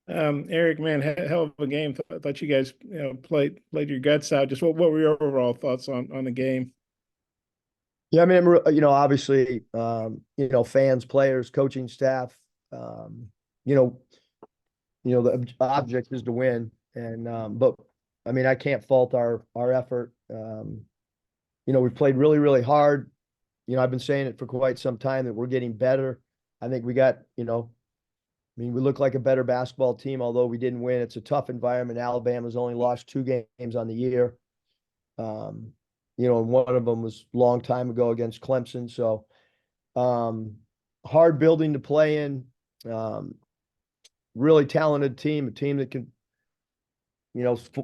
Eric, man, hell of a game. Thought you guys, played your guts out. Just what were your overall thoughts on the game? Yeah, I mean, obviously, fans, players, coaching staff, um, you know, the object is to win. And but I mean, I can't fault our effort. We played really, really hard. I've been saying it for quite some time that we're getting better. I think we got, I mean, we look like a better basketball team, although we didn't win. It's a tough environment. Alabama's only lost two games on the year. Um, and one of them was a long time ago against Clemson. So um, hard building to play in. Um, really talented team, a team that can,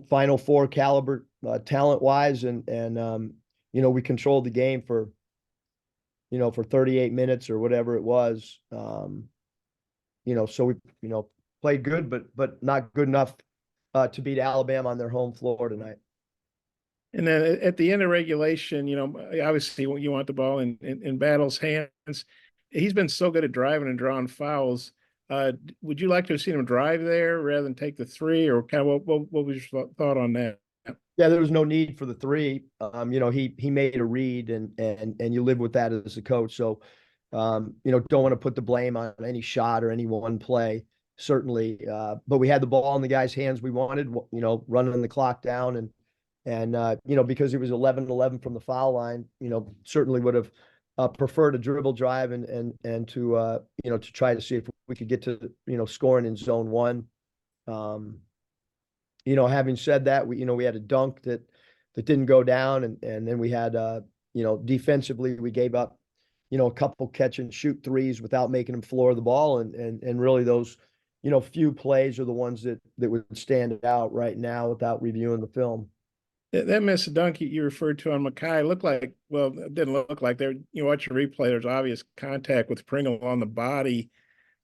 Final Four caliber talent wise, and we controlled the game for 38 minutes or whatever it was. So we played good, but not good enough to beat Alabama on their home floor tonight. And then at the end of regulation, obviously you want the ball in Battle's hands. He's been so good at driving and drawing fouls. Would you like to have seen him drive there rather than take the three, or kind of what was your thought on that? Yeah, there was no need for the three. He made a read, and you live with that as a coach. So, don't want to put the blame on any shot or any one play, certainly. But we had the ball in the guy's hands we wanted, running the clock down, and because he was 11-11 from the foul line, certainly would have preferred a dribble drive and to try to see if we could get to scoring in zone one. Um, having said that, we had a dunk that didn't go down, and then we had defensively we gave up a couple catch and shoot threes without making them floor the ball, and really those few plays are the ones that would stand out right now without reviewing the film. That missed dunk you referred to on Mackay looked like, well, it didn't look like there. You watch the replay, there's obvious contact with Pringle on the body.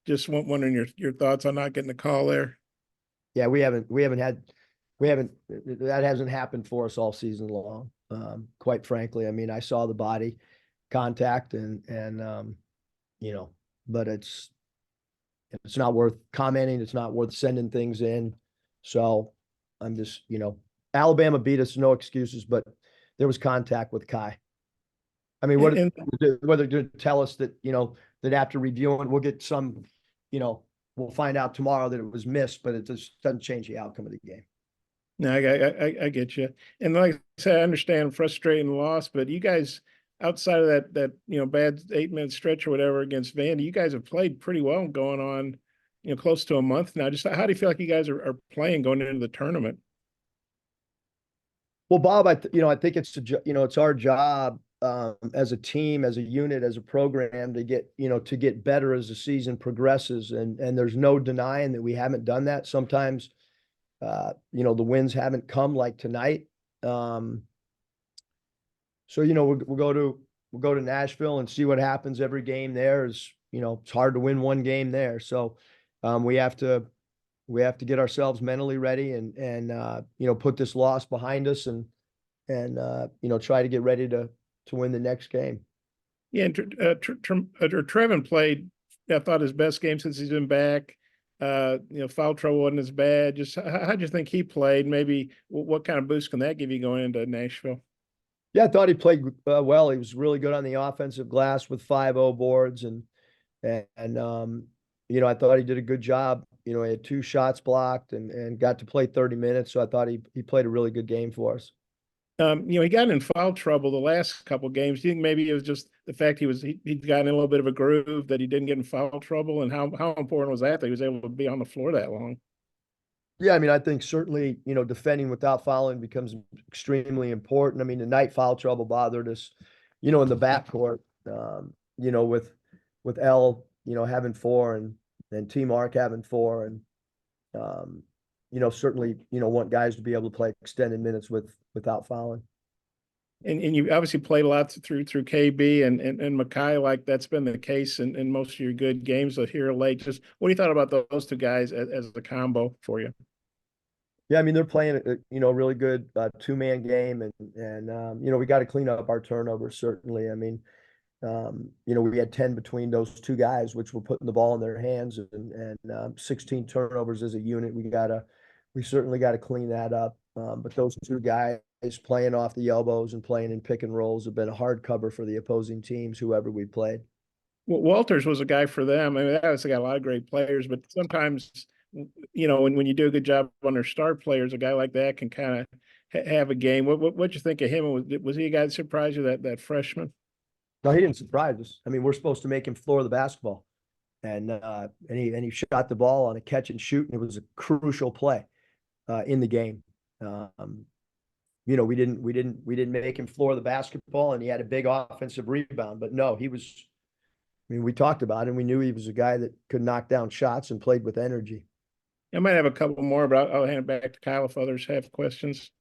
Just wondering your thoughts on not getting the call there. Yeah, that hasn't happened for us all season long. Quite frankly, I mean, I saw the body contact and you know, but it's not worth commenting. It's not worth sending things in. So I'm just, Alabama beat us, no excuses, but there was contact with Kai. I mean, And whether to tell us that, that after reviewing, we'll get some, you know, we'll find out tomorrow that it was missed, but it just doesn't change the outcome of the game. no, I get you. And like I said, I understand frustrating loss, but you guys, outside of that bad 8 minute stretch or whatever against Vandy, you guys have played pretty well going on, close to a month now. Just how do you feel like you guys are playing going into the tournament? Well, Bob, I think it's our job as a team, as a unit, as a program to get better as the season progresses, and there's no denying that we haven't done that. Sometimes, the wins haven't come like tonight. Um, so we'll go to Nashville and see what happens. Every game there is, it's hard to win one game there. So we have to get ourselves mentally ready and put this loss behind us and try to get ready to win the next game. Yeah, and Trevin played, I thought, his best game since he's been back. Foul trouble wasn't as bad. Just how do you think he played? Maybe what kind of boost can that give you going into Nashville? Yeah, I thought he played well. He was really good on the offensive glass with 5-0 boards and I thought he did a good job. He had two shots blocked and got to play 30 minutes. So I thought he played a really good game for us. He got in foul trouble the last couple of games. Do you think maybe it was just the fact he'd gotten in a little bit of a groove that he didn't get in foul trouble, and how important was that he was able to be on the floor that long? Yeah, I mean, I think certainly, defending without fouling becomes extremely important. I mean, the night foul trouble bothered us, in the backcourt, with L, having four and T Mark having four um, certainly, want guys to be able to play extended minutes without fouling. And you obviously played a lot through KB and Mackay, like that's been the case in most of your good games here late. Just what do you thought about those two guys as a combo for you? Yeah, I mean, they're playing a really good two-man game, and we got to clean up our turnovers, certainly. I mean, We had 10 between those two guys, which were putting the ball in their hands, and 16 turnovers as a unit. We certainly got to clean that up. But those two guys playing off the elbows and playing in pick and rolls have been a hard cover for the opposing teams, whoever we played. Well, Walters was a guy for them. I mean, that was got a lot of great players, but sometimes, when you do a good job on their star players, a guy like that can kind of have a game. What you think of him? Was he a guy that surprised you, that freshman? No, he didn't surprise us. I mean, we're supposed to make him floor the basketball, and he shot the ball on a catch and shoot, and it was a crucial play in the game. We didn't make him floor the basketball, and he had a big offensive rebound. But no, he was. I mean, we talked about him. We knew he was a guy that could knock down shots and played with energy. I might have a couple more, but I'll hand it back to Kyle if others have questions.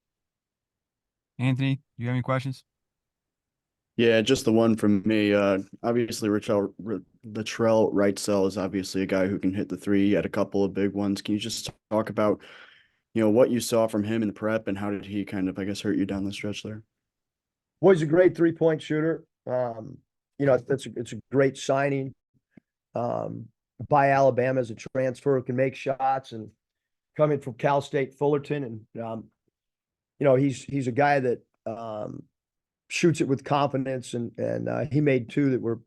Anthony, do you have any questions? Yeah, just the one from me. Obviously, Latrell Wrightsell is obviously a guy who can hit the three. He had a couple of big ones. Can you just talk about, what you saw from him in the prep and how did he kind of, I guess, hurt you down the stretch there? Well, he's a great 3-point shooter. It's a great signing by Alabama as a transfer, can make shots, and coming from Cal State Fullerton, and he's a guy that shoots it with confidence, and he made two that were,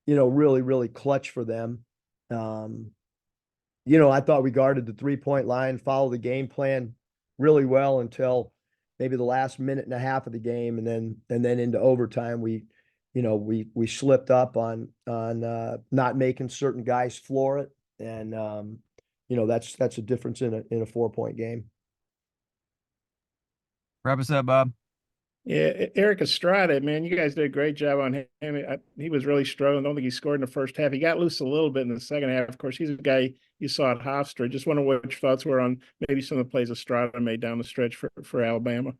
really, really clutch for them. I thought we guarded the 3-point line, followed the game plan really well until maybe the last minute and a half of the game, and then into overtime we slipped up on not making certain guys floor it, and that's a difference in a 4-point game. Wrap us up, Bob. Yeah, Eric Estrada, man, you guys did a great job on him. He was really struggling. I don't think he scored in the first half. He got loose a little bit in the second half. Of course, he's a guy you saw at Hofstra. Just wonder what your thoughts were on maybe some of the plays Estrada made down the stretch for Alabama.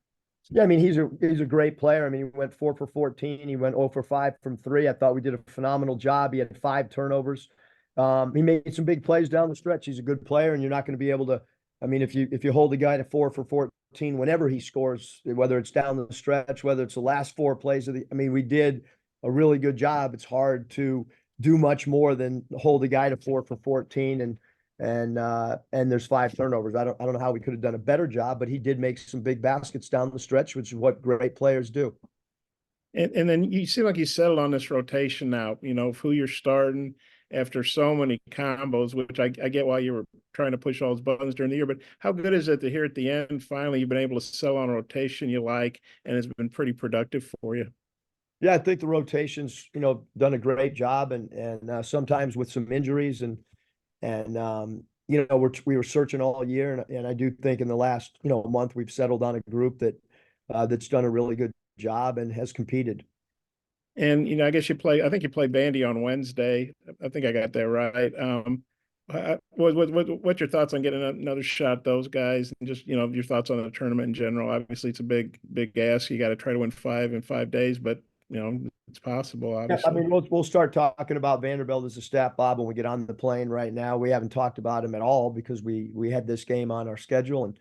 Yeah, I mean, he's a great player. I mean, he went 4 for 14. He went 0 for 5 from 3. I thought we did a phenomenal job. He had 5 turnovers. He made some big plays down the stretch. He's a good player, and you're not going to be able to. I mean, if you hold the guy to 4 for 14, whenever he scores, whether it's down the stretch, whether it's the last 4 plays I mean, we did a really good job. It's hard to do much more than hold the guy to 4 for 14, and there's 5 turnovers. I don't know how we could have done a better job, but he did make some big baskets down the stretch, which is what great players do. And then you seem like you settled on this rotation now, of who you're starting after so many combos, which I get why you were trying to push all those buttons during the year. But how good is it to hear at the end, finally, you've been able to settle on a rotation you like, and it's been pretty productive for you? Yeah, I think the rotation's, done a great job, and sometimes with some injuries, and we were searching all year, and I do think in the last, month we've settled on a group that's done a really good job and has competed. And I guess I think you play Bandy on Wednesday. I think I got that right. What's your thoughts on getting another shot at those guys, and just your thoughts on the tournament in general? Obviously, it's a big ask. You got to try to win 5 in 5 days, but it's possible. Obviously, yeah, I mean, we'll start talking about Vanderbilt as a staff, Bob, when we get on the plane. Right now, we haven't talked about him at all because we had this game on our schedule, and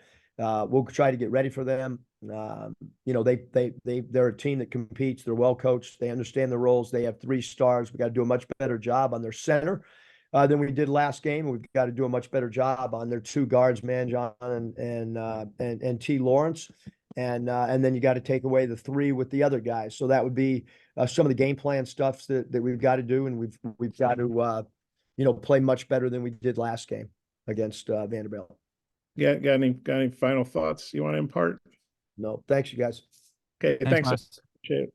we'll try to get ready for them. They're a team that competes. They're well coached. They understand the roles. They have 3 stars. We got to do a much better job on their center than we did last game. We've got to do a much better job on their 2 guards, Manjon and T. Lawrence. And then you got to take away the 3 with the other guys. So that would be some of the game plan stuff that we've got to do, and we've got to play much better than we did last game against Vanderbilt. Got any final thoughts you want to impart? No, thanks, you guys. Okay, thanks. Miles. Appreciate it.